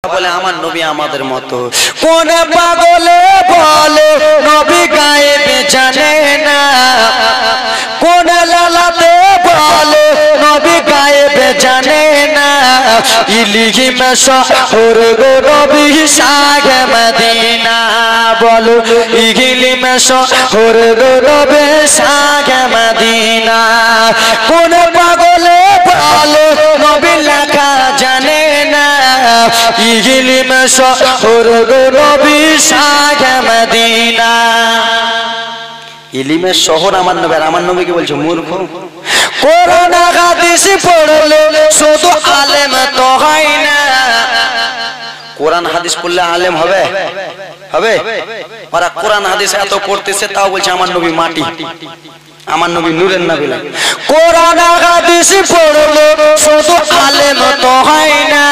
বলে আমার নবী আমাদের মতো। কোন পাগলে বলে নবী গায়েব জানে না, কোন লালাতে বলে নবী গায়েব জানে না। ইলিহিম শহর গো নবী শাহে মদিনা, বলো ইলিহিম শহর গো নবী শাহে মদিনা। কোন পাগলে বলে নবী লেখা জানে না, ইলিম শহর গো নবী শাহে মদিনা। ইলিমের শহর আমার নবী, আর আমার নবীকে বলছে মূর্খ। কোরআন হাদিস পড়লে শুধু আলেম তো হয় না। কোরআন হাদিস পড়লে আলেম হবে? হবে? ওরা কোরআন হাদিস এত পড়তেছে তাও বলছে আমার নবী মাটি, আমার নবী নূরের নবী। কোরআন হাদিস পড়লে শুধু আলেম তো হয় না,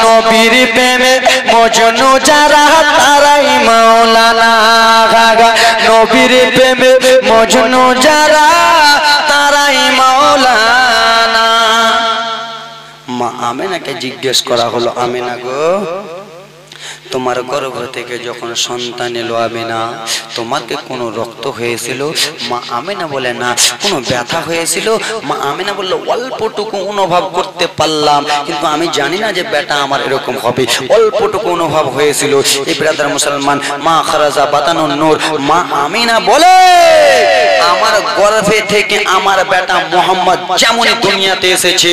নবীর প্রেমে মজনু যারা তারাই মাওলানা। নবীর প্রেমে মজনু যারা তারাই মাওলানা। মা আমেনাকে জিজ্ঞেস করা হলো, আমেনা গো তোমার গর্ভ থেকে যখন সন্তান এলো আমেনা, তোমাকে কোনো রক্ত হয়েছিল? মা আমেনা বলে না। কোনো ব্যথা হয়েছিল? মা আমেনা বলল অল্পটুকু অনুভব করতে পারলাম, কিন্তু আমি জানি না যে বেটা আমার এরকম হবে। অল্পটুকু অনুভব হয়েছিল। এই ব্রাদার মুসলমান, মা খারাজা বাতানুন নূর মা আমেনা বলে আমার গর্ভে থেকে আমার বেটা মোহাম্মদ যেমন দুনিয়াতে এসেছে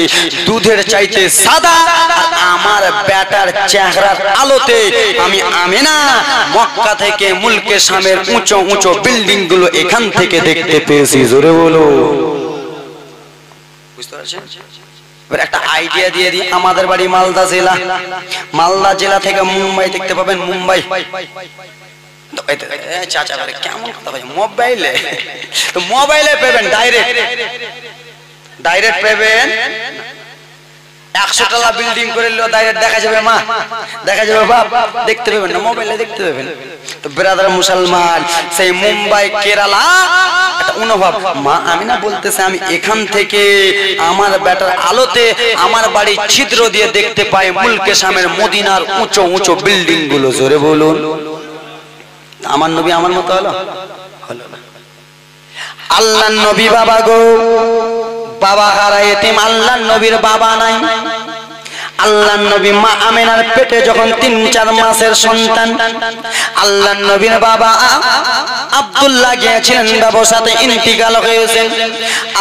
দুধের চাইতে সাদা, আর আমার বেটার চেহারার আলোতে আমি আমেনা মক্কা থেকে মুলকে শামের উঁচু উঁচু বিল্ডিং গুলো এখান থেকে দেখতে পেয়েছি। জোরে বলো। বুঝতে পারছেন? এবার একটা আইডিয়া দিয়ে দিই। আমাদের বাড়ি মালদা জেলা, মালদা জেলা থেকে মুম্বাই দেখতে পাবেন। মুম্বাই চাচা করে কেমন কথা ভাই, মোবাইলে তো মোবাইলে পাবেন, ডাইরেক্ট পাবেন। 100 তলা বিল্ডিং করে ডাইরেক্ট দেখা যাবে, মা দেখা যাবে, বাপ দেখতে পাবেন না, মোবাইলে দেখতে পাবেন। তো ব্রাদার মুসলমান, সেই মুম্বাই কেরালা একটা অনুভব। মা আমিনা বলতেছে আমি এখান থেকে আমার বেটার আলোতে আমার বাড়ি ছিদ্র দিয়ে দেখতে পাই মুলকে শামের মদিনার উঁচু উঁচু বিল্ডিং গুলো। জোরে বলুন। আমার নবী আমার মতো হলো? হলো না। আল্লাহর নবী বাবা গো, বাবা হারা এতিম, আল্লাহর নবীর বাবা নাই। আল্লাহর নবী মা আমেনার পেটে যখন 3-4 মাসের সন্তান, আল্লাহর নবীর বাবা আব্দুল্লাহ গিয়েছিলেন ব্যবসাতে, ইন্তিকাল হয়েছেন।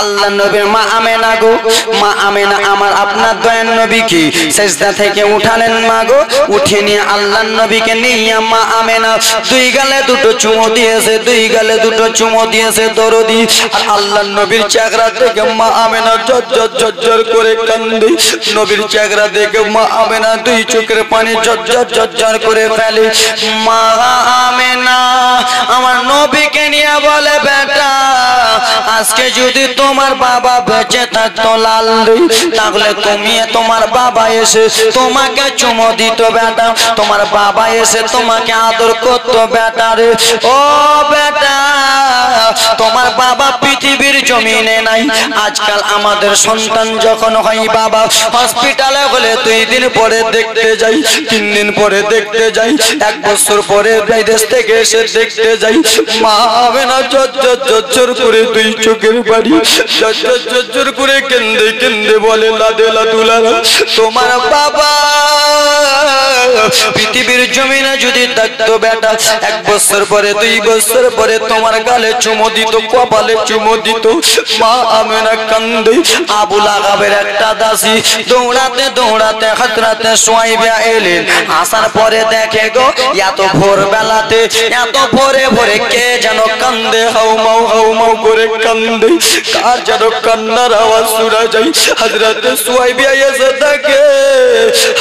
আল্লাহর নবীর মা আমেনা গো, মা আমেনা আমার আপনার দয়ার নবীকে সিজদা থেকে উঠালেন। মা গো উঠে নিয়ে আল্লাহর নবীকে নিয়ে মা আমেনা 2 গালে 2 চুমো দিয়েছে, 2 গালে 2 চুমো দিয়েছে দরদি। আর আল্লাহর নবীর চেহারা থেকে মা আমেনা ঝরঝর করে কান্দে। নবীর চেহারা দেখে মা আমেনা 2 চোখের পানি ঝরঝর করে ফেলে। মা আমেনা আমার নবীকে নিয়ে বলে বেটা আজকে যদি তোমার বাবা বেঁচে থাকতো লাল রে, তাহলে তুমি তোমার বাবা এসে তোমাকে চুমো দিত বেটা, তোমার বাবা এসে তোমাকে আদর করতো বেটা রে। ও বেটা তোমার বাবা পৃথিবীর জমিনে নাই। আজকাল আমাদের সন্তান যখন হয় বাবা হসপিটালে হলে 2 দিন পরে দেখতে যাই, 3 দিন পরে দেখতে যাই, 1 বছর পরে বিদেশ থেকে এসে দেখতে যাই। মা আমেনা ঝরঝর করে 2 চোখের পানি ঝরঝর করে কেন্দে কেন্দে বলে লাদে লাদুলারা তোমার বাবা পৃথিবীর জমিনে যদি থাকতো বেটা 1 বছর পরে 2 বছর পরে তোমার গালে চুমো দিত, কপালে চুমো দিত। মা আমেনা কান্দে। আবু লাহাবের একটা দাসী দৌড়াতে দৌড়াতে হযরত সুয়াইবা এলেন। আসার পরে দেখে গো এত ভোর বেলাতে এত ভোরে ভোরে কে যেন কান্দে, হাউমাউ করে কান্দে। কার যেন কান্নার আওয়াজ শোনা যায়। হযরত সুয়াইবা এসে দেখে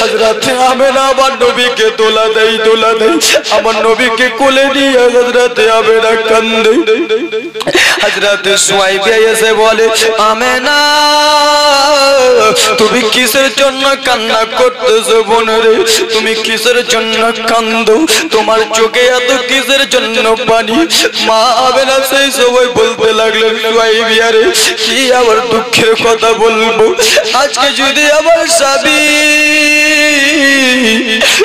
হযরত আমেনা আমার নবীকে তোলা দেয়। দেয় দোলা দেয় আমার নবীকে কোলে নিয়ে হযরতে আমেনা কান্দে হযরতে সুয়াইবা এসে বলে আমেনা তুমি কিসের জন্য কান্না করতেছো বোন রে তুমি কিসের জন্য কান্দো তোমার চোখে এত কিসের জন্য পানি মা আমেনা সেই সময় বলতে লাগলেন সুয়াইবা রে কি আবার দুঃখের কথা বলবো আজকে যদি আমার স্বামী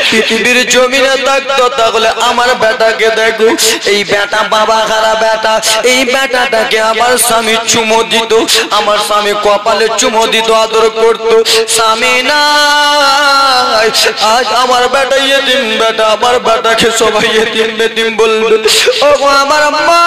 পৃথিবীর জমিনে থাকতো তাহলে আমার বেটাকে দেখো এই বেটা বাবা খারা বেটা এই বেটাটাকে আমার স্বামী চুমো দিত আমার স্বামী কপালে চুমো দিত আদর করতো স্বামী নাই আজ আমার বেটা ইয়েতিম বেটা আমার বেটাকে সবাই ইয়েতিম বেতিম বলবে ও আমার মা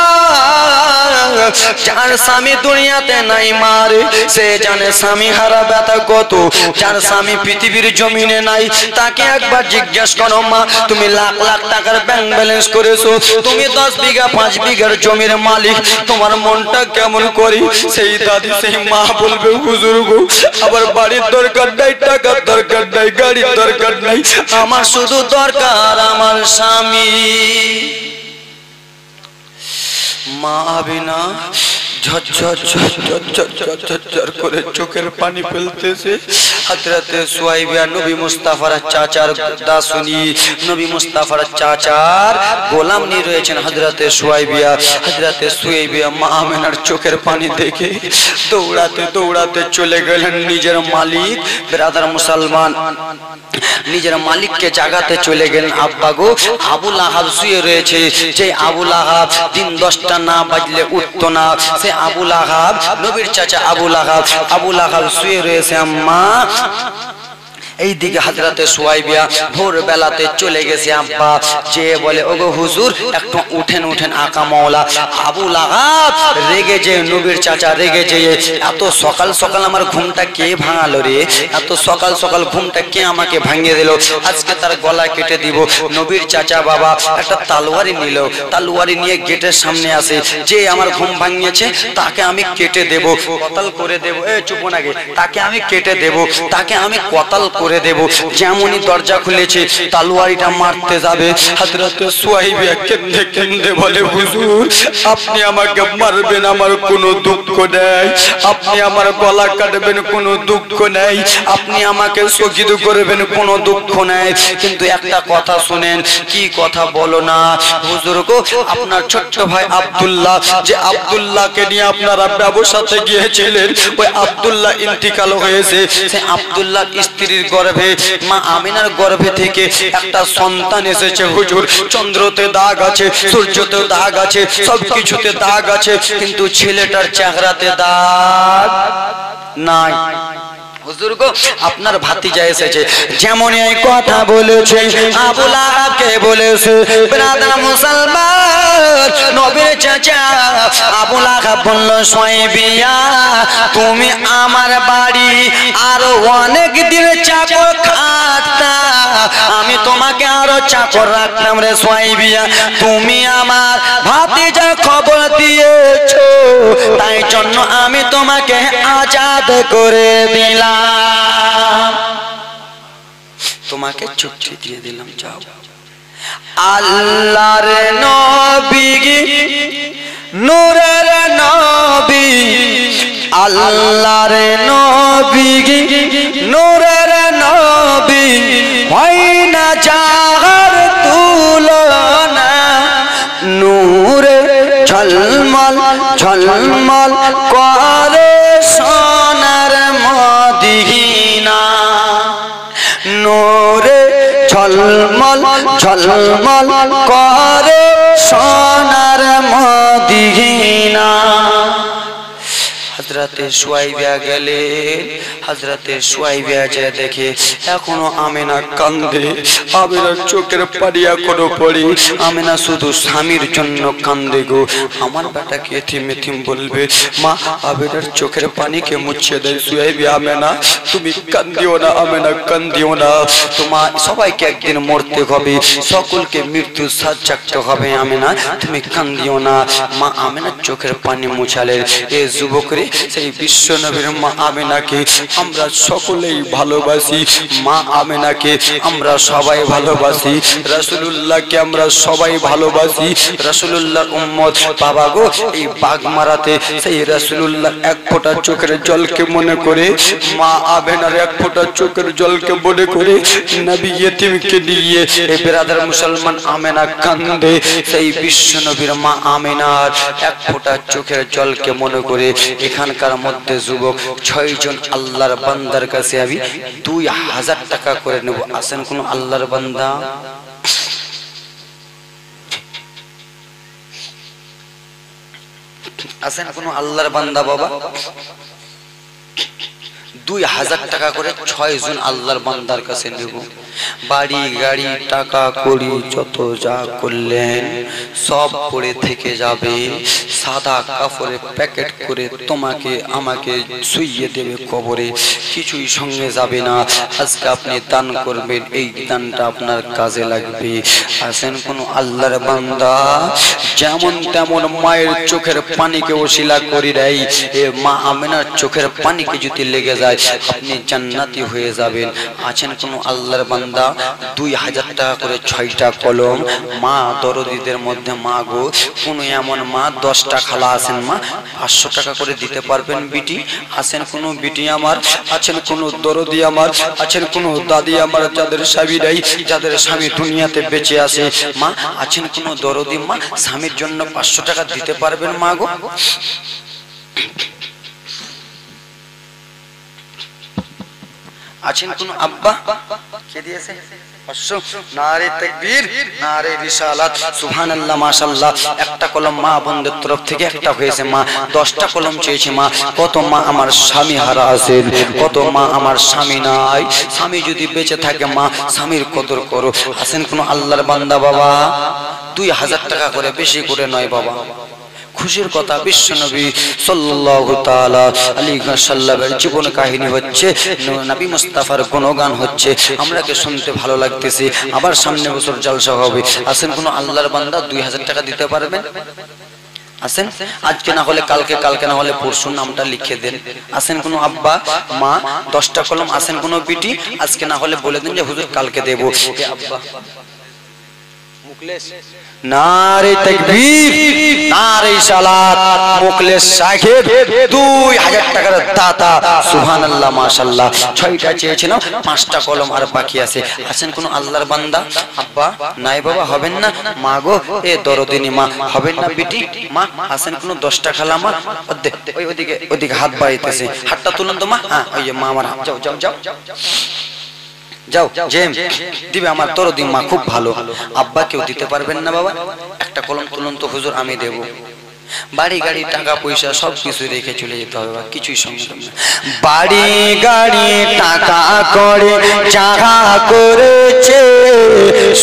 যার স্বামী দুনিয়াতে নাই মারে সে জানে স্বামী হারা ব্যথা কত যার স্বামী পৃথিবীর জমিনে নাই তাকে একবার জিজ্ঞেস করো মা তুমি লাখ লাখ টাকার ব্যাংক ব্যালেন্স করেছো তুমি 10 বিঘা 5 বিঘার জমির মালিক তোমার মনটা কেমন করি সেই দাদি সেই মা বলবে হুজুর গো আবার বাড়ির দরকার নাই টাকার দরকার নাই গাড়ির দরকার নাই আমার শুধু দরকার আমার স্বামী মা আমিনা ঝরঝর করে চোখের পানি ফেলতেছে হযরতে সুয়াইবা নবী মুস্তাফার চাচার দাসুনি নবী মুস্তাফার চাচার গোলাম নিয়ে রয়েছেন হযরতে সুয়াইবা মা আমিনার চোখের পানি দেখে দৌড়াতে দৌড়াতে চলে গেলেন নিজের মালিক ব্রাদার মুসলমান নিজের মালিককে জাগাতে চলে গেলেন আব্বা গো আবু লাহাব শুয়ে রয়েছে যে আবু লাহাব দিন 10টা না বাজলে উঠতো না সে আবু লাহাব নবীর চাচা আবু লাহাব শুয়ে রয়েছে আম্মা এইদিকে হযরতে সুয়াইবা ভোর বেলাতে চলে গেছে আব্বা যে বলে ওগো হুজুর একটু উঠেন উঠেন আকা মাওলা আবু লাহাব রেগে যে নবীর চাচা রেগে যে এত সকাল সকাল আমার ঘুমটা কে ভাঙালো রে এত সকাল সকাল ঘুমটা কে আমাকে ভাঙিয়ে দিল আজকে তার গলা কেটে দিব নবীর চাচা বাবা একটা তলোয়ারি নিল তলোয়ারি নিয়ে গেটের সামনে আসে যে আমার ঘুম ভাঙিয়েছে তাকে আমি কেটে দেব কতল করে দেব চুপ না গে তাকে আমি কেটে দেব তাকে আমি কতল করে দেব যেমনই দরজা খুলেছে তলোয়ারিটা মারতে যাবে হযরতে সুয়াইবা কেঁদে কেঁদে বলে হুজুর আপনি আমাকে মারবেন আমার কোনো দুঃখ নেই আপনি আমার গলা কাটবেন কোনো দুঃখ নেই আপনি আমাকে শহীদ করবেন কোনো দুঃখ নেই কিন্তু একটা কথা শুনেন কি কথা বলো না হুজুর গো আপনার ছোট ভাই আব্দুল্লাহ যে আব্দুল্লাহকে নিয়ে আপনারা ব্যবসাতে গিয়েছিলেন ওই আব্দুল্লাহ ইন্তিকাল হয়েছে সে আব্দুল্লাহ স্ত্রীর গর্ভে মা আমিনার গর্ভে থেকে একটা সন্তান এসেছে হুজুর চন্দ্রতে দাগ আছে সূর্যতে দাগ আছে সবকিছুতে দাগ আছে কিন্তু ছেলেটার চেহারাতে দাগ নাই হুজুর গো আপনার ভাতিজা এসেছে যেমন এই কথা বলেছে আবু লাহাবকে বলেছে ব্রাদার মুসলমান নবীর চাচা আবু লাহাব বলল সুয়াইবা তুমি আমার বাড়ি আরো অনেক দিন চাকর খাটতা আমি তোমাকে আরো চাকর রাখতাম রে সুয়াইবা তুমি আমার ভাতিজার খবর দিয়েছো তাই জন্য আমি তোমাকে আজাদ করে দিলাম তোমাকে চুক্তি দিয়ে দিলাম যাও আল্লাহর নবী নূরের নবী আল্লাহর নবী নূরের নবী হয় না যার তুলনা নূরে ঝলমল ঝলমল করে সোনার মদিনা নূরে ঝলমল ঝলমল করে সোনার মদিনা হযরতে সুয়াইবা গেলেন হযরতে সুয়াইবা যে দেখে এখনো আমিনা কান্দে আমিনার চোখের পানি এখনো পড়ে আমিনা শুধু স্বামীর জন্য কান্দে গো আমার বেটাকে এতিম এতিম বলবে মা আমিনার চোখের পানিকে মুছিয়ে দেয় সুয়াইবা আমিনা তুমি কান্দিও না আমিনা কান্দিও না তোমার সবাইকে একদিন মরতে হবে সকলকে মৃত্যু স্বাদ চাকতে হবে আমিনা তুমি কান্দিও না মা আমিনার চোখের পানি মুছালেন এ যুবকরে সেই বিশ্ব নবীর মা আমিনাকে আমরা সকলেই ভালোবাসি, মা আমেনাকে আমরা সবাই ভালোবাসি, রাসূলুল্লাহকে আমরা সবাই ভালোবাসি, রাসূলুল্লাহর উম্মত। বাবা গো, এই বাগমারাতে সেই রাসূলুল্লাহ এক ফোঁটা চোখের জলকে মনে করে, মা আমেনার এক ফোঁটা চোখের জলকে মনে করে, নবী ইয়েতিমকে নিয়ে এই বিরাদার মুসলমান আমেনা কান্দে। সেই বিশ্ব নবীর মা আমেনার এক ফোঁটা চোখের জলকে মনে করে এখানকার মধ্যে যুবক 6 জন আল্লাহর বান্দার কাছে আমি 2000 টাকা করে নেব। আসেন কোন আল্লাহর বান্দা? আসেন কোন আল্লাহর বান্দা বাবা? 2000 টাকা করে 6 জন আল্লাহর বান্দার কাছে নেব। বাড়ি গাড়ি টাকা কড়ি যত যা করলেন সব পড়ে থেকে যাবে, সাদা কাপড়ে প্যাকেট করে তোমাকে আমাকে শুইয়ে দেবে কবরে, কিছুই সঙ্গে যাবে না। আজকে আপনি দান করবেন, এই দানটা আপনার কাজে লাগবে। আসেন কোন আল্লাহর বান্দা? যেমন তেমন মায়ের চোখের পানিকে ওসিলা করি দেয়, এ মা আমেনার চোখের পানিকে যদি লেগে যায় আপনি জান্নাতি হয়ে যাবেন। আছেন কোন আল্লাহর বান্দা? 2000 টাকা করে 6টা কলম। মা দরদিদের মধ্যে মা গো, কোন এমন মা 10টা খালা আছেন মা 500 টাকা করে দিতে পারবেন বিটি? আছেন কোন বিটি আমার? আছেন কোন দরদি আমার? আছেন কোন দাদি আমার যাদের স্বামী নাই, যাদের স্বামী দুনিয়াতে বেঁচে আছে মা? আছেন কোন দরদি মা স্বামীর জন্য 500 টাকা দিতে পারবেন মা গো? আছেন কোন আব্বা? কে দিয়েছে? নারে তাকবীর, নারে রিসালাত, সুবহানাল্লাহ, মাশাআল্লাহ। একটা কলম মা বন্ধের তরফ থেকে একটা হয়েছে মা। 10টা কলম চেয়েছে মা। কত মা আমার স্বামী হারা আছেন, কত মা আমার স্বামী নাই। স্বামী যদি বেঁচে থাকে মা স্বামীর কদর করো। আছেন কোন আল্লাহর বান্দা বাবা? 2000 টাকা করে, বেশি করে নয় বাবা। খুশির কথা, বিশ্ব নবী সাল্লাল্লাহু তাআলা আলাইহি ওয়াসাল্লামের জীবন কাহিনী হচ্ছে, নবী মুস্তাফার গুণগান হচ্ছে, আমরাকে শুনতে ভালো লাগতেছে। আবার সামনে বছর জলসা হবে। আসেন কোন আল্লাহর বান্দা 2000 টাকা দিতে পারবেন? আসেন, আজকে না হলে কালকে, কালকে না হলে পরশু নামটা লিখে দেন। আসেন কোন আব্বা মা 10টা কলম। আসেন কোন বিটি, আজকে না হলে বলে দেন যে হুজুর কালকে দেব। এ আব্বা মুখলেস, নারে তাকবীর, নারে সালাত, মুখলেস সাহেব 2000 টাকার দাতা, সুবহানাল্লাহ, মাশাআল্লাহ। 6টা চেয়েছিলাম, 5টা কলম আর বাকি আছে। আছেন কোন আল্লাহর বান্দা? আব্বা নাই বাবা, হবেন না। মা গো, এ দরদিনী মা, হবেন না বিটি মা? আছেন কোন 10টা খালা মা? ওইদিকে ওইদিকে হাত বাড়াইতেছে, হাতটা তুলুন তো মা। হ্যাঁ, ওই যে মা আমার, যাও যাও যাও যাও, জেম দিবে আমার দরদি মা, খুব ভালো। আব্বা কেউ দিতে পারবেন না বাবা? একটা কলম তুলুন তো হুজুর, আমি দেব। বাড়ি গাড়ি টাকা পয়সা সব কিছু রেখে চলে যেতে হবে, কিছুই সঙ্গে না। বাড়ি গাড়ি টাকা করে যাহা করেছে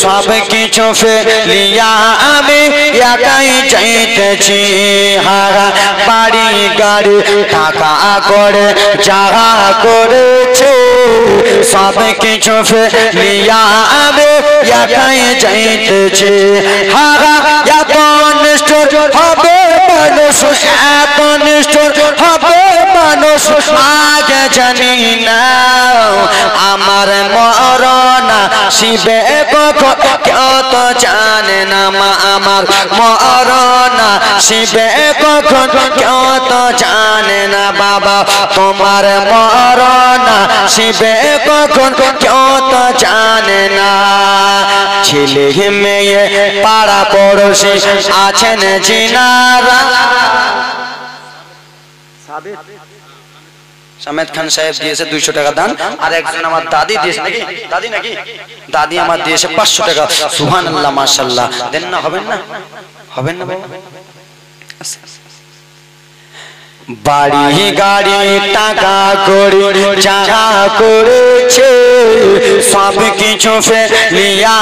সব কিছু ফেলিয়া আমি একাই যাইতেছি। হারা বাড়ি গাড়ি টাকা করে যাহা করেছে সব কিছু ফেলিয়া আমি একাই যাইতেছি। হারা এত নিষ্ঠুর হবে মানুষ, এত নিষ্ঠুর হবে মানুষ, আগে জানি না আমার মরণ শিবে কখন, কেউ তো জানে না মা আমার মরণ শিবে কখন, কেউ তো জানে না বাবা তোমার মরণ শিবে কখন, কেউ তো জানে না। ছেলে মেয়ে পাড়া পড়োশি আছেন জিনারা। সামেদ খান সাহেব দিয়েছে 200 টাকা দান, আর একজন আমার দাদি দিয়েছে, নাকি দাদি, নাকি দাদি আমার দিয়েছে 500 টাকা। সুবহানাল্লাহ, মাশাআল্লাহ। দেন না, হবেন না, হবেন না বাবা? বাড়ি গাড়ি টাকা করে যাহা করেছে সব কিছু ফেলিয়া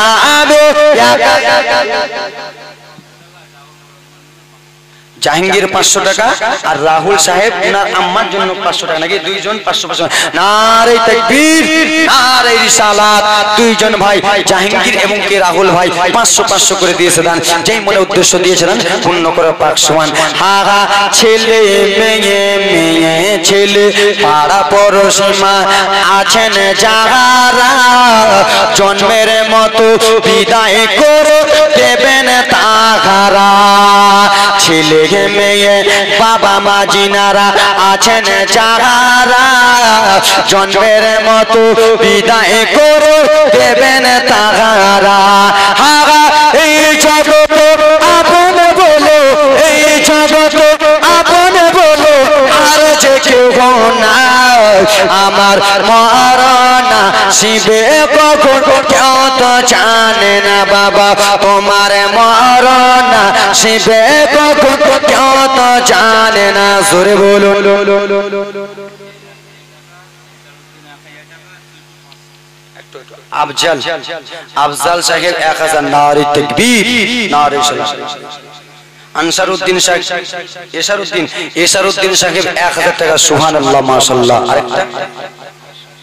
জাহাঙ্গীর 500 টাকা আর রাহুল সাহেব ওনার আম্মার জন্য 500 টাকা, নাকি দুইজন 500 নারে তাকবীর নারে রিসালাত। দুইজন ভাই জাহাঙ্গীর এবং কে রাহুল ভাই 500 করে দিয়েছে দান, যেই মনে উদ্দেশ্য দিয়েছিলেন পূর্ণ করে পাক সমান। হাগা ছেলে মেয়ে মেয়ে ছেলে পাড়া পড়শিমা আছেন যাহারা জন্মের মতো বিদায় করে দেবেন তাহারা। ছেলে মেয়ে বাবা মা জিনারা আছেন যাহারা জন্মের মতো বিদায় করে দেবেন তাহারা। হাগা এই জগৎ আপন বলো, এই জগৎ আপন বলো, আর যে কেউ না আমার মরনা শিবে কখন কেউ তো জানে না বাবা, তোমার মরনা শিবে কখন কেউ তো জানে না। জোরে বলো আফজাল আফজাল সাহেব 1000 নারে তাকবীর নারে সালাত। আনসারউদ্দিন সাহেব এশারউদ্দিন সাহেব 1000 টাকা সুবহানাল্লাহ মাশাআল্লাহ। আরেকটা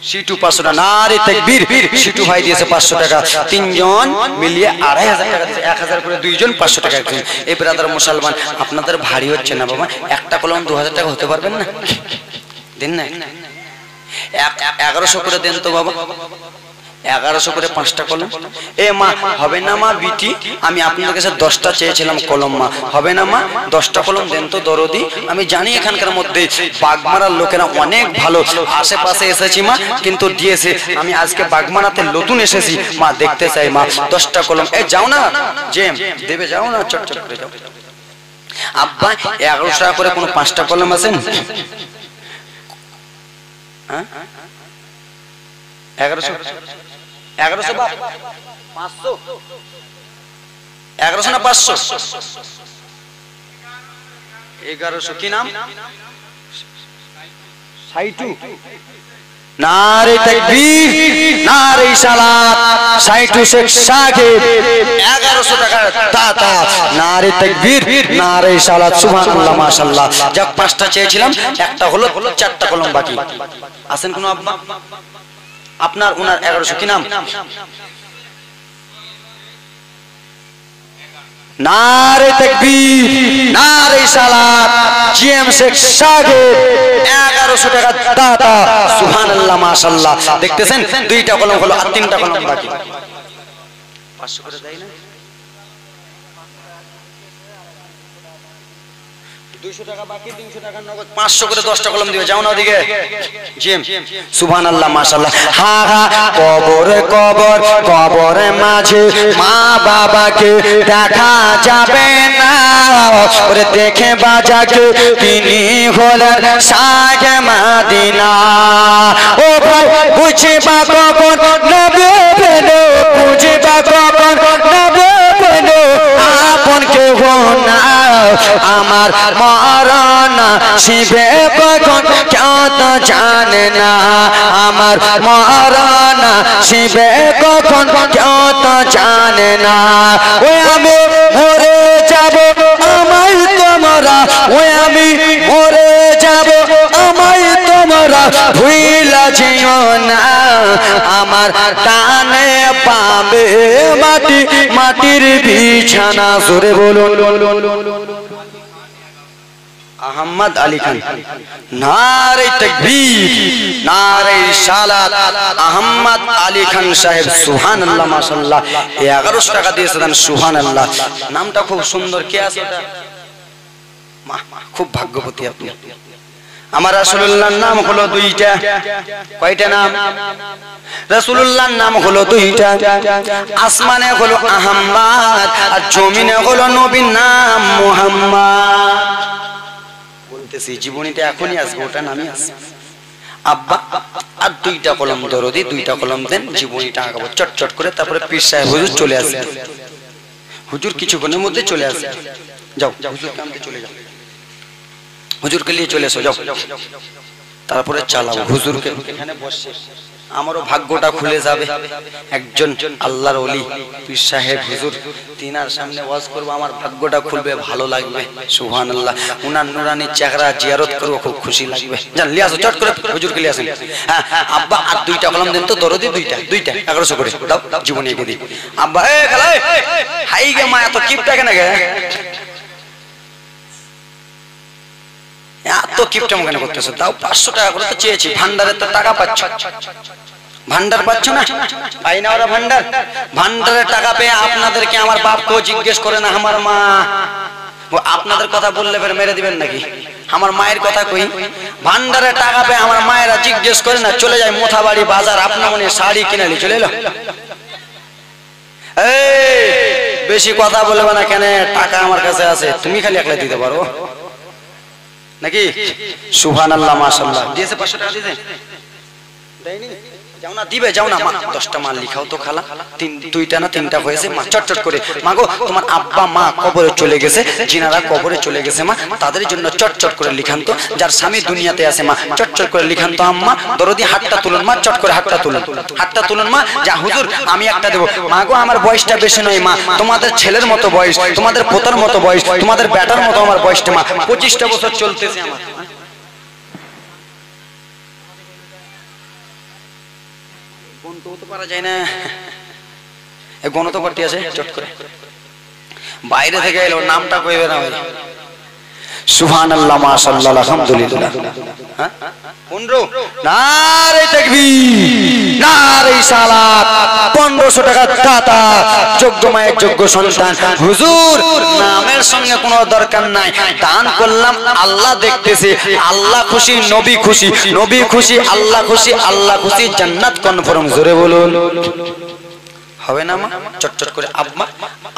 সিটু 500 টাকা নারে তাকবীর। সিটু ভাই দিয়েছে 500 টাকা, তিনজন মিলিয়ে 2500 টাকা দিয়েছে, 1000 করে দুইজন 500 টাকা একজন। এই ব্রাদার মুসলমান আপনাদের ভারী হচ্ছে না বাবা, একটা কলম 2000 টাকা হতে পারবেন না? দেন না 1100 করে দেন তো বাবা, 1100 করে 5টা কলম। এ মা হবে না মা বিটি, আমি আপনাদের কাছে 10টা চেয়েছিলাম কলম, মা হবে না মা 10টা কলম দেন তো দরদি। আমি জানি এখানকার মধ্যে বাগমারার লোকেরা অনেক ভালো, আশেপাশে এসেছি মা কিন্তু দিয়েছে, আমি আজকে বাগমারাতে নতুন এসেছি মা, দেখতে চাই মা 10টা কলম। এ যাও না জেম দেবে, যাও না চটচট করে যাও। আব্বা 1100 টাকা করে কোনো 5টা কলম আছেন? হ্যাঁ 1100 বাপ 500 1100 না 500 1100 কি নাম? সাইটু নারে তাকবীর নারে সালাত। সাইটু শেখ সাহেব 1100 টাকা দাতা, নারে তাকবীর নারে সালাত সুবহানাল্লাহ মাশাআল্লাহ। যা 5টা চেয়েছিলাম একটা হলো, 4টা কলম বাকি। আছেন কোন আব্বা? আপনার ওনার 1100 কি নাম? নারে তাকবীর নারে সালাত। জিএম শেখ সাহেব 1100 টাকা দাতা সুবহানাল্লাহ মাশাআল্লাহ। দেখতেছেন 2টা কলম হলো আর 3টা কলম বাকি। 500 করে দেয় না? 200 টাকা বাকি, 300 টাকা নগদ, 500 করে 10টা কলম দিবে। যাও না ওদিকে জিএম সুবহানাল্লাহ মাশাআল্লাহ। হাগা কবরে কবর কবরে মাঝে মা বাবাকে দেখা যাবে না, ওরে দেখে বাজাকে তিনি হলেন শাহে মদিনা। ও ভাই বুঝিবা কখন নবী পেলো, বুঝিবা কখন নবী পেলো, আপন কেউ না আমার মরনা শিবে কখন কেউ তো জানে না, আমার মরনা শিবে কখন কেউ তো জানে না। ওই আমি মরে যাব আমায় তোমরা, ওই আমি মরে যাব আমায় তোমরা ভুইলা যেও না, আমার টানে পাবে মাটি মাটির বিছানা। জোরে বলুন আহমদ আলী খান নারে তাকবীর নারে রিসালাত। আহমদ আলী খান সাহেব সুবহানাল্লাহ মাশাআল্লাহ 1100 টাকা দিয়েছেন সুবহানাল্লাহ। নামটা খুব সুন্দর, কে আছে ওটা? খুব ভাগ্যবতী আপনি। আমার রাসূলুল্লাহর নাম হলো 2টা। কয়টা নাম? রাসূলুল্লাহর নাম হলো 2টা। আসমানে হলো আহমদ আর জমিনে হলো নবীর নাম মুহাম্মদ। বলতেছি জীবনীটা এখনই আসবে, ওটা নামই আসবে। আব্বা আর 2টা কলম দরদি, 2টা কলম দেন, জীবনীটা আগাবো চটচট করে। তারপরে পীর সাহেব হুজুর চলে আসে, হুজুর কিছুক্ষণের মধ্যে চলে আসে। যাও হুজুর কামতে চলে যাও, হুজুরকে নিয়ে চলে এসো যাও, তারপরে চালাও হুজুরকে। এখানে বসে আমারও ভাগ্যটা খুলে যাবে। একজন আল্লাহর ওলি পীর সাহেব হুজুর তিনার সামনে ওয়াজ করব, আমার ভাগ্যটা খুলবে, ভালো লাগবে। সুবহানাল্লাহ। উনার নুরানি চেহারা জিয়ারত করব, খুব খুশি লাগবে। জান লিয়ে আসো, চট করে হুজুরকে লিয়ে আসেন। হ্যাঁ আব্বা আর দুইটা কলম দেন তো, দরদি দুইটা 1100 করে দাও, জীবনে এগিয়ে দিই। আব্বা এ খালা হাই গে মা এত কিপটা কেন গে, এত কিপটা কেন করতেছো? দাও 500 টাকা করে তো চেয়েছি, ভান্ডারে তো টাকা পাচ্ছ, ভান্ডার পাচ্ছ না? পাই না ওরা ভান্ডার? ভান্ডারের টাকা পেয়ে আপনাদেরকে আমার বাপকেও জিজ্ঞেস করে না, আমার মা। আপনাদের কথা বললে ফের মেরে দিবেন নাকি? আমার মায়ের কথা কই, ভান্ডারের টাকা পেয়ে আমার মায়েরা জিজ্ঞেস করে না, চলে যায় মোথাবাড়ি বাজার, আপনার মনে শাড়ি কিনে নি চলে এলো। এই বেশি কথা বলবে না, কেন টাকা আমার কাছে আছে, তুমি খালি একলা দিতে পারো নাকি? সুবহানাল্লাহ মাশাআল্লাহ। দিয়েছে 500 টাকা দিয়েছে? দেয়নি? যাও না, দিবে যাও না মা, 10টা মাল লিখাও তো খালা, 2টা না 3টা হয়েছে মা, চটচট করে। মা গো তোমার আব্বা মা কবরে চলে গেছে, জিনারা কবরে চলে গেছে মা, তাদের জন্য চটচট করে লিখান তো। যার স্বামী দুনিয়াতে আছে মা, চটচট করে লিখান তো আম্মা। দরদি হাতটা তুলুন মা, চট করে হাতটা তুলুন, হাতটা তুলুন মা। যা হুজুর আমি একটা দেবো। মা গো আমার বয়সটা বেশি নয় মা, তোমাদের ছেলের মতো বয়স, তোমাদের পোতার মতো বয়স, তোমাদের বেটার মতো আমার বয়সটা মা, 25টা বছর চলতেছে আমার। পারা যায় না, গণ তো করতে আছে, চট করে বাইরে থেকে এলো, নামটা কইবে না ভাই। সুবহানাল্লাহ মাশাআল্লাহ আলহামদুলিল্লাহ। হ্যাঁ 15 নারে তাকবীর, নারে সালাত। 1500 টাকা দাতা, যোগ্য মায়ের যোগ্য সন্তান। হুজুর নামের সঙ্গে কোনো দরকার নাই, দান করলাম, আল্লাহ দেখতেছে, আল্লাহ খুশি, নবী খুশি, নবী খুশি, আল্লাহ খুশি, আল্লাহ খুশি, জান্নাত কনফার্ম। জোরে বলুন হবে না মা? চটচট করে আব্বা।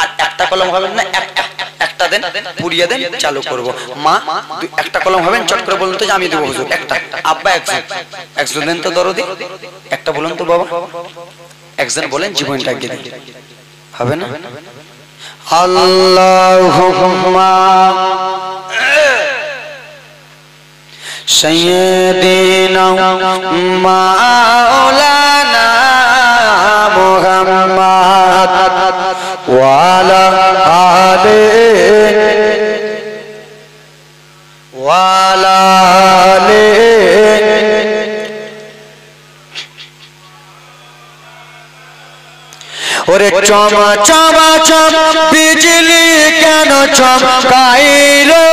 আর একটা কলম হবে না, একটা দেন, পুড়িয়ে দেন, চালু করব। মা একটা কলম হবেন, চট করে বলুন তো যে আমি দেবো হুজুর একটা। আব্বা একজন দেন তো দরদি, একটা বলুন তো বাবা, একজন বলেন, জীবনটা আগে দিন, হবে না? আল্লাহুম্মা সাইয়্যিদিনা মাওলানা মুহাম্মদ ওয়া আলা আলিহি ওয়া আলা আলিহি। ওরে চমা চমা চম বিজলি কেন চমকাইলো,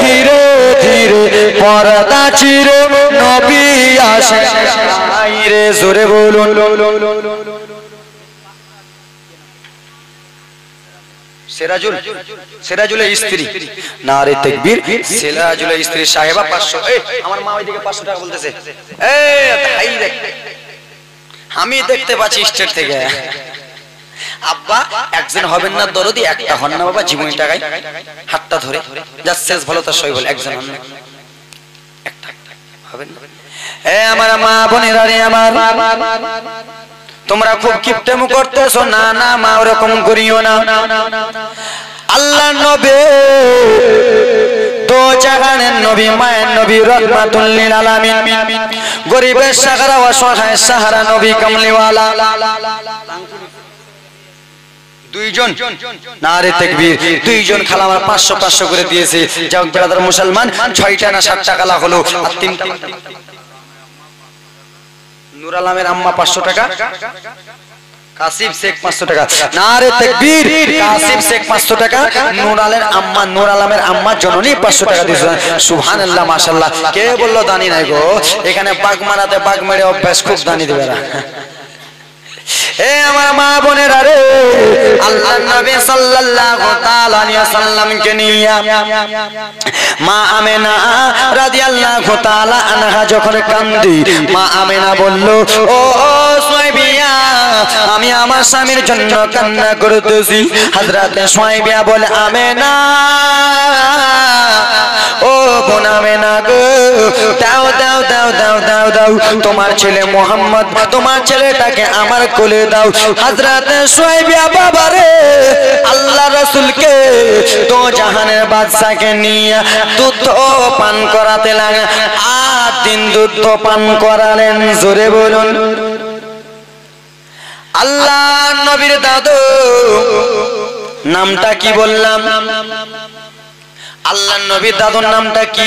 ধীরে ধীরে পর্দা চিরে নবী আসে রে। জোরে বলুন। সিরাজুলের স্ত্রী, নারে তাকবীর। সিরাজুলের স্ত্রী সাহেবা 500। আমার মা ওইদিকে 500 টাকা বলতেছে। আমি দেখতে পাচ্ছি স্টেট থেকে। আব্বা একজন হবেন না দরদি, একটা হন না বাবা, জীবনী টাকায় হাতটা ধরে যা শেষ ভালো তার সই বলে, একজন হন না, একটা হবেন না। আমার মা বোনেরা রে আমার, তোমরা খুব কিপটেমু করতেছো, না না মা ওরকম করিও না। আল্লাহ নবী তো জাহানের নবী, মায়ের নবী, রাহমাতুল লিল আলামিন, গরিবের সাহারা, অসহায় সাহারা নবী কামলিওয়ালা। দুইজন, নারে তাকবীর, দুইজন খালা আমার 500 করে দিয়েছে। যাও ব্রাদার মুসলমান, 6টা না 7টা খালা হলো, আর 3টা। নূর আলমের আম্মা 500 টাকা, কাসিম শেখ 500 টাকা, নারে তাকবীর। কাসিম শেখ 500 টাকা, নূর আলমের আম্মা জননী 500 টাকা দিয়েছে। সুবহানাল্লাহ মাশাআল্লাহ। কে বললো দানি নাই গো? এখানে বাগ মারাতে বাগ মেরে অভ্যাস, খুব দানি দিবে না। আমার মা বোনেরা রে, আল্লাহর নবী সাল্লাল্লাহু তাআলা আলাইহি ওয়াসাল্লামকে নিয়ে মা আমেনা রাদিয়াল্লাহু তাআলা আনহা যখন কান্দি, মা আমেনা বলল, ও সুয়াইবিয়া, আমি আমার স্বামীর জন্য কান্না করতেছি। হযরতে সুয়াইবিয়া বলে, আমেনা ও বোন আমেনা গো, দাও দাও দাও দাও দাও দাও, তোমার ছেলে মুহাম্মদ, তোমার ছেলেটাকে আমার কোলে দাও। হযরতে সুয়াইবিয়া বাবা রে, আল্লাহ রাসূলকে তো জাহানের বাদশাকে নিয়ে দুধ পান করাতে লাগলেন, 8 দিন দুধ পান করালেন। জোরে বলুন। আল্লাহ নবীর দাদু নামটা কি বললাম? আল্লাহ নবীর দাদুর নামটা কি?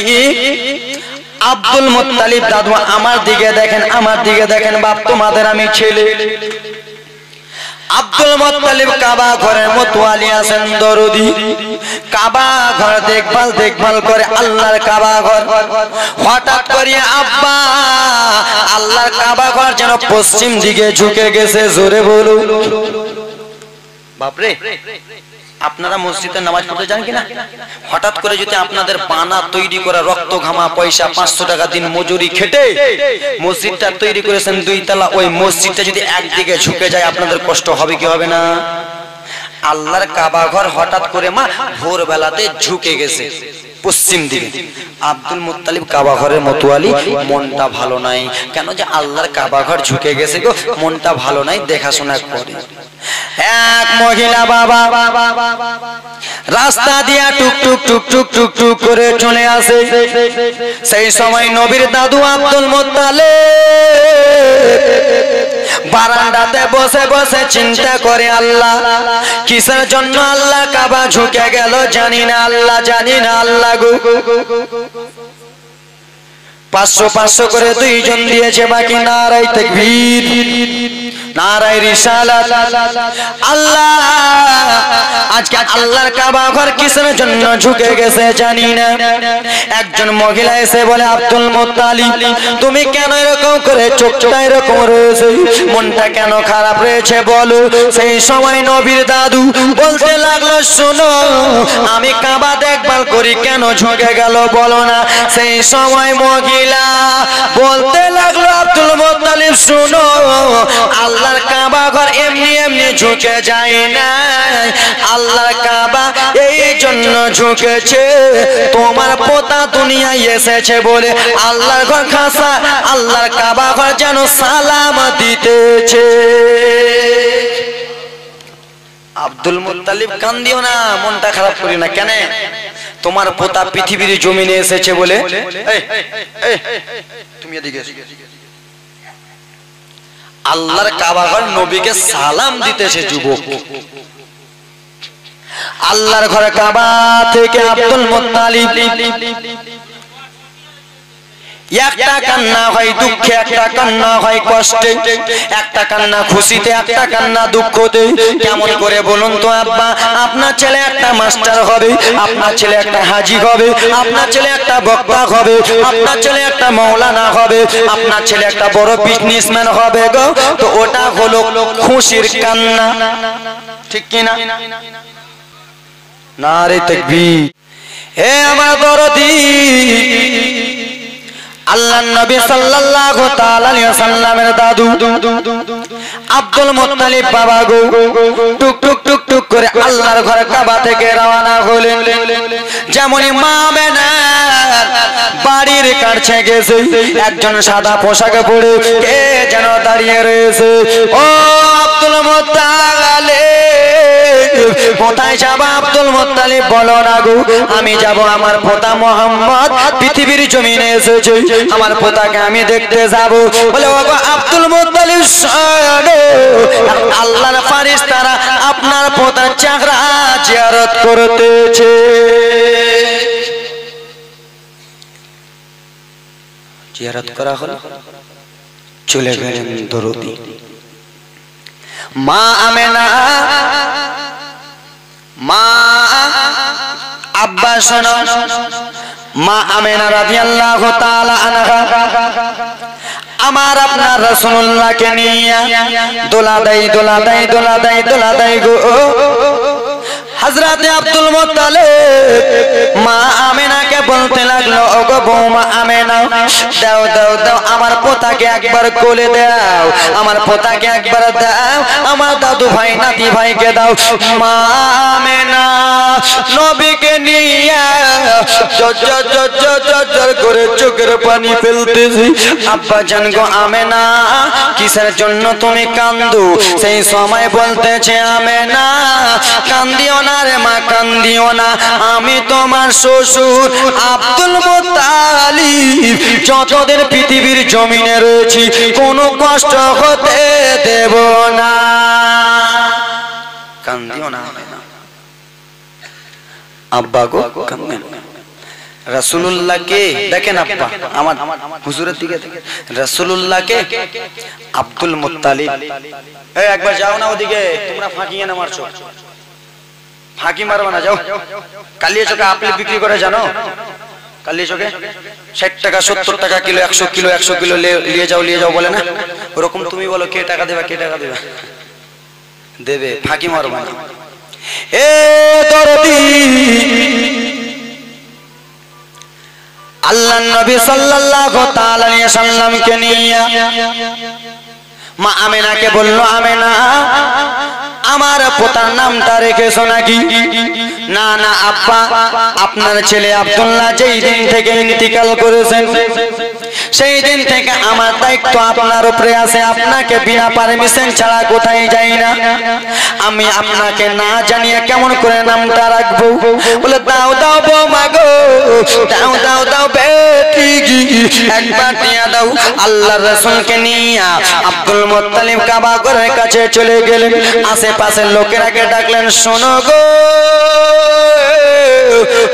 Abdul Muttalib. দাদু আমার দিকে দেখেন, আমার দিকে দেখেন বাপ, তোমাদের আমি ছেলে। আব্দুল মুত্তালিব কাবা ঘরের মতওয়ালি আছেন, দরদি। কাবা ঘর দেখভাল করে, আল্লাহর কাবা ঘর। হঠাৎ করে আব্বা আল্লাহর কাবা ঘর যেন পশ্চিম দিকে ঝুঁকে গেছে। জোরে বলুন বাপরে। আপনারা মসজিদে নামাজ পড়তে যান কিনা? হঠাৎ করে যদি আপনাদের বানা তৈরি করা, রক্ত ঘামা পয়সা 500 টাকা দিন মজুরি খেটে মসজিদটা তৈরি করেছেন 2 তলা, ওই মসজিদটা যদি একদিকে ঝুঁকে যায় আপনাদের কষ্ট হবে কি হবে না? আল্লাহর কাবা ঘর হঠাৎ করে মা ভোরবেলাতে ঝুঁকে গেছে পশ্চিম দিকে। আব্দুল মুত্তালিব কাবা ঘরের মতওয়ালি, মনটা ভালো নাই। কেন যে আল্লাহর কাবা ঘর ঝুঁকে গেছে গো, মনটা ভালো নাই, দেখাশোনা করে। এক মহিলা বাবা রাস্তা দিয়া টুক টুক টুক টুক টুক টুক করে চলে আসে। সেই সময় নবীর দাদু আব্দুল মুত্তালিব বারান্দাতে বসে বসে চিন্তা করে, আল্লাহ কিসের জন্য আল্লাহ কাবা ঝুঁকে গেল জানি না, আল্লাহ জানি না। আল্লাহ গো 500 করে 2 জন দিয়েছে, বাকি নারায়ে তাকবীর, নারায়ে রিসালাত। আল্লাহ আজকে আল্লাহর কাবা ঘর কিসের জন্য ঝুঁকে গেছে জানি না। একজন মহিলা এসে বলে, আব্দুল মুত্তালিব তুমি কেন এরকম করে, চোখটা এরকম রয়েছে, মনটা কেন খারাপ রয়েছে বলো? সেই সময় নবীর দাদু বলতে লাগলো, শোনো আমি কাবা দেখভাল করি, কেন ঝুঁকে গেল বলো না। সেই সময় মহিলা বলতে লাগলো, আব্দুল মুত্তালিব শোনো, আল্লাহর কাবা ঘর এমনি এমনি ঝুঁকে যায় না, আল্লাহর কাবা এই জন্য ঝুঁকেছে, তোমার পোতা দুনিয়ায় এসেছে বলে আল্লাহর ঘর খাসা, আল্লাহর কাবা ঘর যেন সালাম দিতেছে। আব্দুল মুত্তালিব কান্দিও না, মনটা খারাপ করি না। কেন? তোমার পোতা পৃথিবীর জমিনে এসেছে বলে। তুমি এদিকে এসো। আল্লাহর কাবা ঘর নবীকে সালাম দিতেছে যুবক। আল্লাহর ঘরে কাবা থেকে আব্দুল মুত্তালিব একটা কান্না হয় দুঃখে, একটা কান্না হয় কষ্টে, একটা কান্না খুশিতে, একটা কান্না দুঃখতে। কেমন করে বলুন তো আব্বা? আপনার ছেলে একটা মাস্টার হবে, আপনার ছেলে একটা হাজি হবে, আপনার ছেলে একটা বক্তা হবে, আপনার ছেলে একটা মাওলানা হবে, আপনার ছেলে একটা বড় বিজনেসম্যান হবে গো, তো ওটা হলো খুশির কান্না, ঠিক কিনা? নারে তাকবীর। হে আমার দরদি, আল্লাহ নবী সাল্লাল্লাহু তাআলা আলাইহি ওয়াসাল্লামের দাদু আব্দুল মুত্তালিব বাবা গো টুক টুক টুক টুক করে আল্লাহর ঘর কাবা থেকে রওনা হলেন। যেমনই মা আমেনার বাড়ির কাছে গেছে, একজন সাদা পোশাকে পরে কে যেন দাঁড়িয়ে রয়েছে। ও আব্দুল মুত্তালিব, কোথায় যাবা আব্দুল মুত্তালিব? বলো না গো। আমি যাব, আমার পোতা মোহাম্মদ পৃথিবীর জমিনে এসেছে, আমার পোতাকে আমি দেখতে যাব। বলে ও আব্দুল মুত্তালিব শোনো, আল্লাহর ফেরেশতারা আপনার পোতার চেহারা জিয়ারত করতেছে। জিয়ারত করা হলো, চলে গেলেন দরদি। মা আমেনা, মা আব্বা শোনো, মা আমেনা রাদিয়াল্লাহু তাআলা আনহা আমার আপনার রাসূলুল্লাহকে নিয়ে দোলা দেয় দোলা দেয় দোলা দেয় দোলা দেয় গো। হযরতে আব্দুল মুত্তালিব মা আমেনাকে বলতে লাগলো, ওগো বৌমা আমেনা, দাও দাও দাও আমার পোতাকে একবার কোলে দাও, আমার পোতাকে একবার দাও, আমার দাদু ভাই নাতি ভাইকে দাও। মা আমেনা নবীকে নিয়ে জর করে চোখের পানি ফেলতেছি। আব্বা জান গো আমেনা, কিসের জন্য তুমি কান্দো? সেই সময় বলতেছে, আমেনা কান্দিও না রে মা কান্দিও না, আমি তোমার শ্বশুর আব্দুল মুত্তালিব যতদিন পৃথিবীর জমিনে রয়েছি কোনো কষ্ট হতে দেব না। কান্দিও না আব্বা গো, কান্দেন। রাসূলুল্লাহকে দেখেন, আব্বা আমার হুজুরের দিকে রাসূলুল্লাহকে আব্দুল মুত্তালিব, এই একবার যাও না ওদিকে, তোমরা ফাঁকি না মারছো, ফাঁকি মারবা না, যাও। কালিয়া চকে আপেল বিক্রি করে জানো? কালিয়া চকে 60 টাকা 70 টাকা কিলো, 100 কিলো 100 কিলো নিয়ে যাও বলে না, ওরকম তুমি বলো কে টাকা দেবা, কে টাকা দেবা, দেবে, ফাঁকি মারবা না। এ দরদি আল্লাহর নবী সাল্লাল্লাহু তাআলা আলাইহি সাল্লামকে নিয়ে মা আমেনাকে বলল, আমেনা আমার পোতার নামটা রেখেছো নাকি? না না আব্বা, আপনার ছেলে আব্দুল্লাহ যেই দিন থেকে ইন্তিকাল করেছেন সেই দিন থেকে আমার দায়িত্ব আপনার উপরে আছে, আপনাকে বিনা পারমিশন ছাড়া কোথায় যাই না। আমি আপনাকে না জানিয়ে কেমন করে নামটা রাখবো? বলে দাও দাও বৌমা গো, দাও দাও দাও বেটি, একবার দিয়া দাও। আল্লাহর রাসূলকে নিয়ে আব্দুল মুত্তালিব কাবা ঘরের কাছে চলে গেলেন। আশেপাশের লোকেরাকে ডাকলেন, শোনো গো,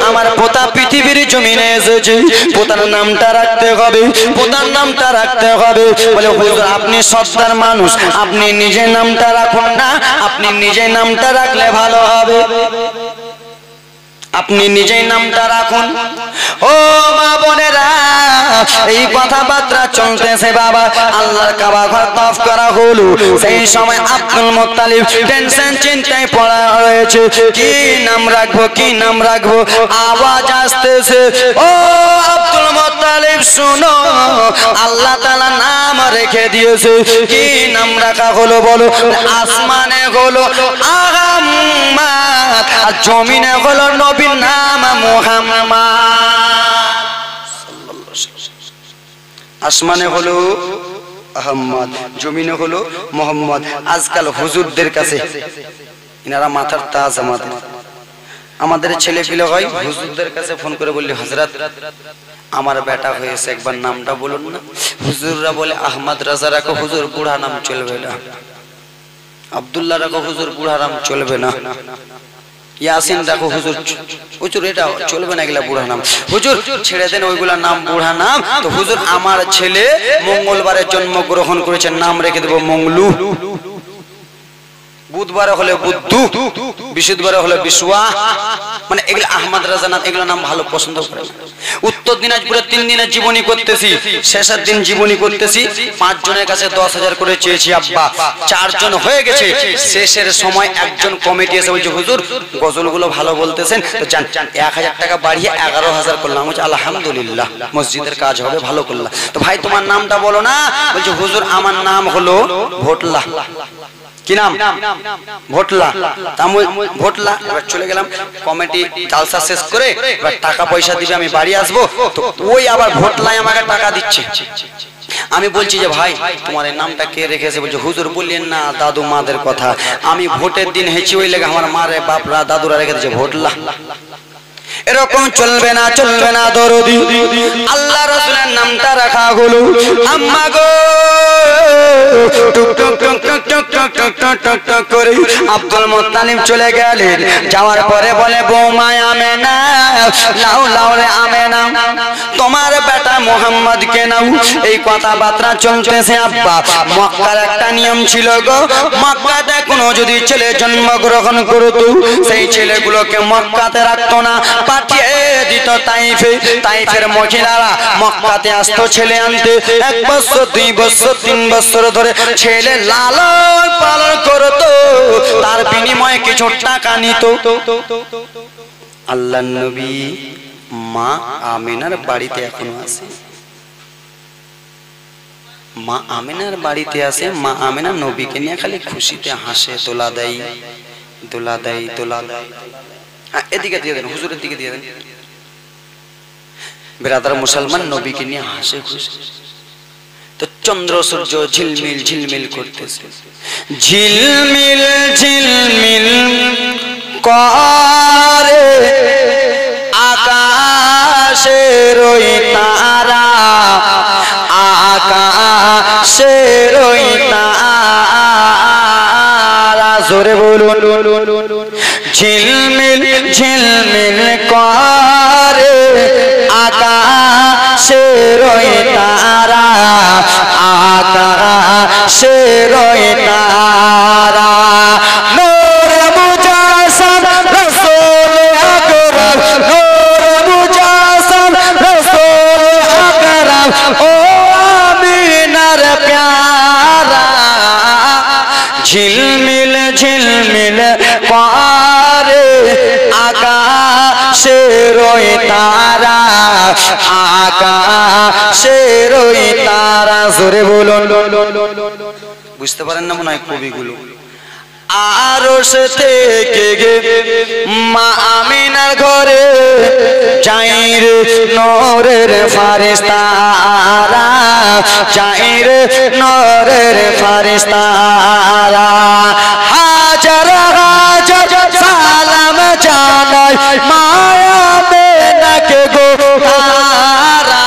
আমার পোতা পৃথিবীর জমিনে এসেছে, পোতার নামটা রাখতে হবে, পোতার নামটা রাখতে হবে। বলে হুজুর আপনি সত্তার মানুষ, আপনি নিজের নামটা রাখুন না, আপনি নিজের নামটা রাখলে ভালো হবে, আপনি নিজেই নামটা রাখুন। ও মা বোনেরা, এই কথাবার্তা চলতেছে বাবা, আল্লাহর কাবা ঘর তওয়াফ করা হলো। সেই সময় আব্দুল মুত্তালিব টেনশন চিন্তায় পড়া হয়েছে, কি নাম রাখবো, কি নাম রাখবো। আওয়াজ আসতেছে, ও আব্দুল মুত্তালিব শুনো, আল্লাহ তাআলা নাম রেখে দিয়েছে। কি নাম রাখা হলো বলো? আসমানে হলো আহমদ, আর জমিনে হলো নবীর নাম মুহাম্মদ। আসমানে হলো আহমদ, জমিনে হলো মোহাম্মদ। আজকাল হুজুরদের কাছে ইনারা মাথার তাজ, আমাদের ছেলে পিলে হয় হুজুরদের কাছে ফোন করে বললি, হযরত আমার বেটা হয়েছে, একবার নামটা বলুন না। হুজুররা বলে আহমদ রাজা রাখো, হুজুর বুড়া নাম চলবে না। আব্দুল্লাহ রাখো, হুজুর বুড়া নাম চলবে না। ইয়াসিন রাখো, হুজুর হুজুর এটা চলবে না, এগুলা বুড়া নাম, হুজুর ছেড়ে দেন ওইগুলা নাম, বুড়া নাম। তো হুজুর আমার ছেলে মঙ্গলবারে জন্মগ্রহণ করেছে, নাম রেখে দেবো মঙ্গলু। বুধবারে হলে বুদ্ধু, বৃহস্পতিবারে হলে বিশুয়া, মানে এগুলো আহমদ রাজা নাম, এগুলো নাম ভালো পছন্দ করে। উত্তর দিনাজপুরে 3 দিনের জীবনী করতেছি, শেষের দিন জীবনী করতেছি, 5 জনের কাছে 10,000 করে চেয়েছি আব্বা, 4 জন হয়ে গেছে। শেষের সময় একজন কমিটি এসে বলছে, হুজুর গজলগুলো ভালো বলতেছেন, তো জান 1000 টাকা বাড়িয়ে 11,000 করলাম। বলছে আলহামদুলিল্লাহ, মসজিদের কাজ হবে, ভালো করলাম। তো ভাই তোমার নামটা বলো না? বলছে হুজুর আমার নাম হলো ভোটলা। কি নাম? ভোটলা। ভোটলা। এবার চলে গেলাম, কমিটি জালসা শেষ করে এবার টাকা পয়সা দিবে, আমি বাড়ি আসবো। তো ওই আবার ভোটলাই আমাকে টাকা দিচ্ছে। আমি বলছি যে ভাই তোমার এই নামটা কে রেখেছে? বলছে হুজুর বললেন না দাদু মাদের কথা, আমি ভোটের দিন হেঁচি ওই লেগে আমার মারে বাপরা দাদুরা রেখে দিয়েছে ভোটলা। এরকম চলবে না, চলবে না দরদি। আল্লাহ রাসূলের নামটা রাখা হলো আম্মা গো, টুক টুক টুক টুক টুক টুক টুক টুক টুক টুক করে আব্দুল মুত্তালিব চলে গেলেন। যাওয়ার পরে বলে বৌমা আমেনা, লাও লাও রে আমেনা, তোমার বেটা মুহাম্মদকে নাও। এই কথাবার্তা চলতেছে আব্বা। মক্কার একটা নিয়ম ছিল গো, মক্কাতে কোনো যদি ছেলে জন্মগ্রহণ করতো সেই ছেলেগুলোকে মক্কাতে রাখতো না, পাঠিয়ে দিত তাইফে। তাইফের মহিলারা মক্কাতে আসতো ছেলে আনতে, 1 বছর 2 বছর 3 বছর ধরে ছেলে লালন পালন করতো, তার বিনিময়ে কিছু টাকা নিত। আল্লাহর নবী মা আমিনার বাড়িতে এখনো আছে, মা আমিনার বাড়িতে আছে। মা আমিনা নবীকে নিয়ে খালি খুশিতে হাসে, দোলা দেয়, দোলা দেয়, দোলা দেয়। এদিকে দিয়ে দেন, হুজুরের দিকে দিয়ে দেন। বেরাদার মুসলমান নবীকে নিয়ে হাসে খুশি। তো চন্দ্র সূর্য ঝিলমিল ঝিলমিল করতেছে, ঝিলমিল ঝিলমিল আকাশের ওই তারা, আকাশের ওই তারা, জোরে বলুন, ঝিলমিল ঝিলমিল করে আকাশের ওই তারা, আকাশের ওই তারা, নূরে মুজাসসাম রাসূল আকরাম, নূরে মুজাসসাম রাসূল আকরাম, ও আমিনার প্যারা, ঝিলমিল ঝিলমিল করে আকাশের ওই তারা, আকাশের ওই তারা, জোরে বলুন। বুঝতে পারেন না মনে হয় কবিগুলো। আরশ থেকে গে মা আমিনার ঘরে যাইর নূরের ফারিস্তারা, যাইর নূরের ফারিস্তারা, হাজার হাজার সালাম জানাই মায়া আমিনাকে গো তারা,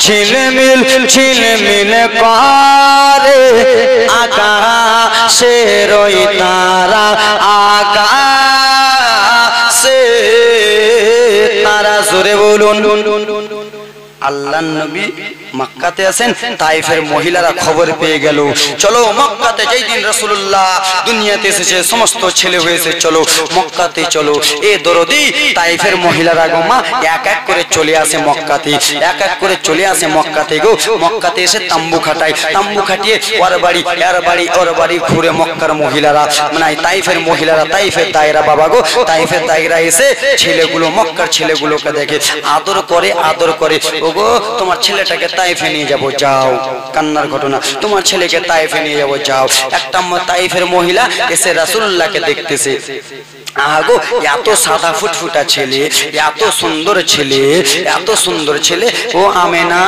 ঝিলমিল ঝিলমিল করে আকাশের ওই তারা, আকাশের তারা, জোরে বলুন। আল্লাহর নবী মক্কাতে আছেন, তাইফের মহিলারা খবর পেয়ে গেল, চলো মক্কাতে, যেই দিন রাসূলুল্লাহ দুনিয়াতে এসেছে সমস্ত ছেলে হয়েছে, চলো মক্কাতে চলো। এ দরদি তাইফের মহিলারা গো মা এক এক করে চলে আসে মক্কাতে, এক এক করে চলে আসে মক্কাতে গো। মক্কাতে এসে তাম্বু খাটায়, তাম্বু খাটিয়ে ওর বাড়ি এর বাড়ি ওর বাড়ি ঘুরে মক্কার মহিলারা, মানে তাইফের মহিলারা, তাইফের দায়রা বাবা গো, তাইফের দায়রা এসে ছেলেগুলো, মক্কার ছেলেগুলোকে দেখে আদর করে, আদর করে, ওগো তোমার ছেলেটাকে তাইফে নিয়ে যাবো, যাও। কান্নার ঘটনা, তোমার ছেলেকে তাইফে নিয়ে যাবো, যাও। একটা তাইফের মহিলা এসে রাসূলুল্লাহকে দেখতেছে, আগো এত সাদা ফুটফুটা ছেলে, এত সুন্দর ছেলে, এত সুন্দর ছেলে, ও আমেনা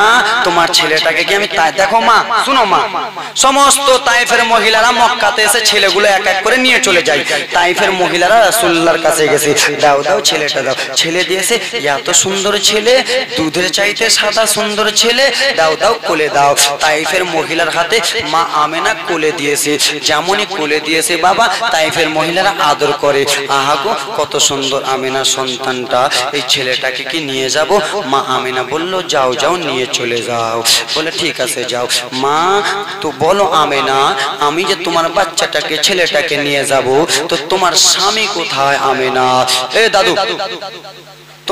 তোমার ছেলেটাকে কি আমি তাই, দেখো মা, শুনো মা, সমস্ত তাইফের মহিলারা মক্কাতে এসে ছেলেগুলো এক এক করে নিয়ে চলে যায়। তাইফের মহিলারা রাসূলুল্লাহর কাছে গেছে, দাও দাও ছেলেটা দাও, ছেলে দিয়েছে, এত সুন্দর ছেলে, দুধের চাইতে সাদা সুন্দর ছেলে, দাও দাও কোলে দাও। তাইফের মহিলার হাতে মা আমেনা কোলে দিয়েছে, যেমনই কোলে দিয়েছে বাবা, তাইফের মহিলারা আদর করে, আহাগো কত সুন্দর আমেনা সন্তানটা, এই ছেলেটাকে কি নিয়ে যাব? মা আমেনা বলল, যাও যাও নিয়ে চলে যাও। বলে ঠিক আছে যাও। মা তো বলো আমেনা, আমি যে তোমার বাচ্চাটাকে ছেলেটাকে নিয়ে যাব, তো তোমার স্বামী কোথায় আমেনা? এ দাদু,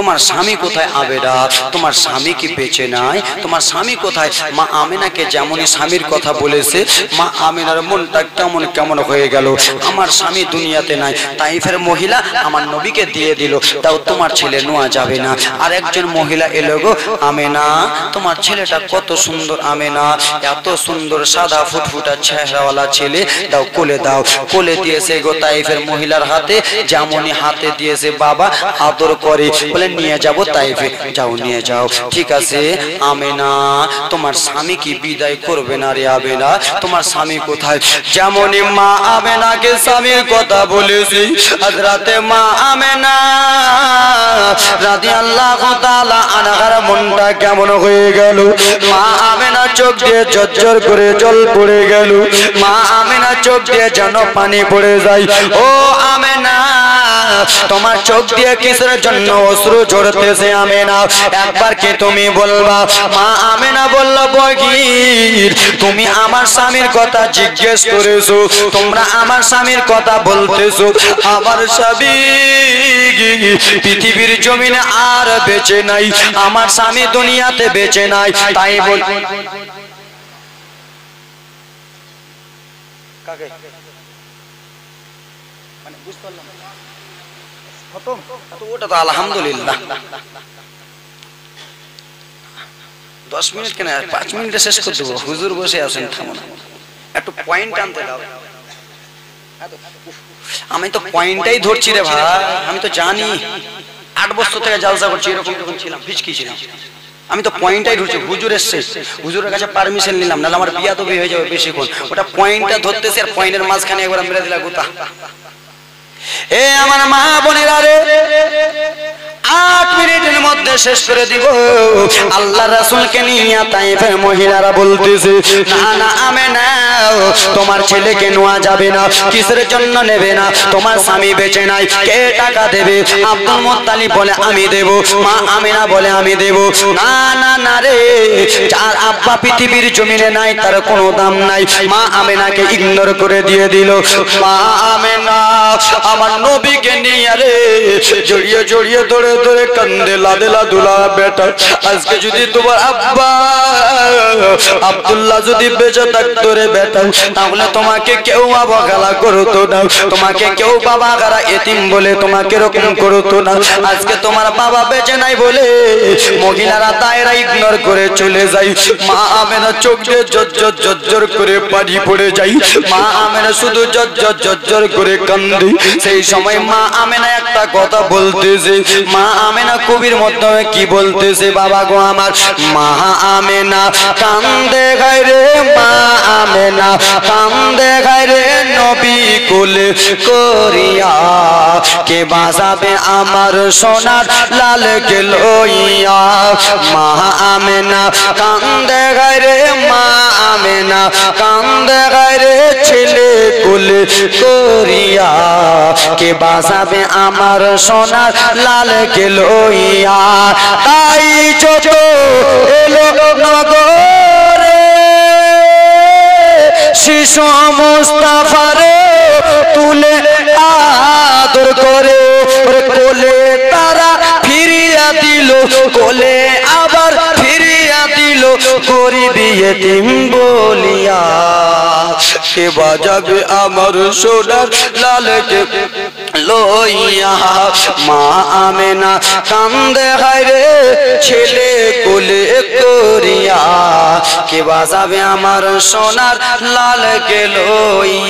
তোমার স্বামী কোথায় আবেদা? তোমার স্বামী কি বেঁচে নাই? তোমার স্বামী কোথায়? মা আমিনাকে যেমনই স্বামীর কথা বলেছে, মা আমিনার মনটা কেমন কেমন হয়ে গেল, আমার স্বামী দুনিয়াতে নাই। তাইফের মহিলা আমার নবীকে দিয়ে দিল, তাও তোমার ছেলে নোয়া যাবে না। আর একজন মহিলা এলো, গো আমেনা তোমার ছেলেটা কত সুন্দর, আমেনা এত সুন্দর সাদা ফুটফুটা চেহারাওয়ালা ছেলে, দাও কোলে দাও। কোলে দিয়েছে গো তাইফের মহিলার হাতে, যেমনই হাতে দিয়েছে বাবা আদর করে, বলে নিয়ে যাব তাইফে, যাও নিয়ে যাও। ঠিক আছে আমেনা, তোমার স্বামী কি বিদায় করবে না রে আমেনা? তোমার স্বামী কোথায়? যেমনই মা আমেনাকে স্বামীর কথা বলেছি, হযরতে মা আমেনা রাদিয়াল্লাহু তাআলা আনহার মনটা কেমন হয়ে গেল। মা আমেনা চোখ দিয়ে ঝরঝর করে জল পড়ে গেল, মা আমেনা চোখ দিয়ে যেন পানি পড়ে যায়। ও আমেনা, তোমার চোখ দিয়ে কিসের জন্য অশ্রু ঝরতেছে আমেনা? একবার কি তুমি বলবা? মা আমেনা বলল, বগীর তুমি আমার স্বামীর কথা জিজ্ঞেস করেছো, তোমরা আমার স্বামীর কথা বলতেছো, আমার স্বামী পৃথিবীর জমিনে আর বেঁচে নাই, আমার স্বামী দুনিয়াতে বেঁচে নাই। তাই বল কাকে মানে বুঝতে পারলাম খতম তো, ওটা তো আলহামদুলিল্লাহ। 10 মিনিট কেন, 5 মিনিটে শেষ করে দেবো। হুজুর বসে আছেন, থামুন একটু পয়েন্ট আনতে দাও। আমি তো পয়েন্টটাই ধরছি রে ভাই, আমি তো জানি 8 বছর থেকে জালসা করছি, এরকম যখন ছিলাম ফিচকি ছিলাম, আমি তো পয়েন্টটাই ধরছি। হুজুর এসছে, হুজুরের কাছে পারমিশন নিলাম, নাহলে আমার বিয়া তো বিয়ে হয়ে যাবে বেশিক্ষণ। ওটা পয়েন্টটা ধরতেছে, আর পয়েন্টের মাঝখানে একবার মেরে দিলা গুতা। এ আমার মা বোনেরা রে, 8 মিনিট দিনের মধ্যে শেষ করে দিব। আল্লাহ রাসূলকে নিয়ে তায়েফের মহিলারা বলতেছে, না না আমেনা, তোমার ছেলেকে নেওয়া যাবে না। কিসের জন্য নেবে না? তোমার স্বামী বেঁচে নাই, কে টাকা দেবে? আব্দুল মুত্তালিব বলে আমি দেব। মা আমেনা বলে আমি দেব। না না না রে, যার আব্বা পৃথিবীর জমিনে নাই তার কোনো দাম নাই। মা আমেনাকে ইগনোর করে দিয়ে দিল। মা আমেনা আমার নবীকে নিয়ে রে জড়িয়ে জড়িয়ে ধরে ধরে কান্দে, লাদেলা দুলা বেটা, আজকে যদি তোমার আব্বা আব্দুল্লাহ যদি বেঁচে থাকতো রে বেটা, তাহলে তোমাকে কেউ অবহেলা করতো না, তোমাকে কেউ বাবা গারা এতিম বলে তোমাকে এরকম করতো না। আজকে তোমার বাবা বেঁচে নাই বলে মহিলারা দায়রা ইগনোর করে চলে যায়। মা আমেনা চোখ দিয়ে জজ্জর জজ্জর করে পানি পড়ে যায়। মা আমেনা শুধু জজ্জর জজ্জর করে কান্দে। সেই সময় মা আমেনা একটা কথা বলতেছে। মা আমেনা কবির মধ্যে কি বলতেছে? বাবা গো আমার, মা আমেনা কান্দে গায় রে, মা আমেনা কান্দে গায় রে, নবী কোলে করিয়া কে বাজাবে আমার সোনার লালকে লইয়া। মা আমেনা কান্দে গায় রে, মা আমেনা কান্দে গায় রে, ছেলে কোলে করিয়া কে বাজাবে আমার সোনার লালকে লইয়া। তাই যত এলো নগরে শিশু মুস্তাফারে তুলে আদর করে, কোলে তারা ফিরিয়া দিল, কোলে আবার ফিরিয়া দিল, গরিব ইতিম বলিয়া কে বাজাবে আমার সোনার লালকে লইয়া। মা আমেনা কান্দে হায় রে, ছেলে কোলে করিয়া কে বাজাবে আমার সোনার লালকে লইয়া।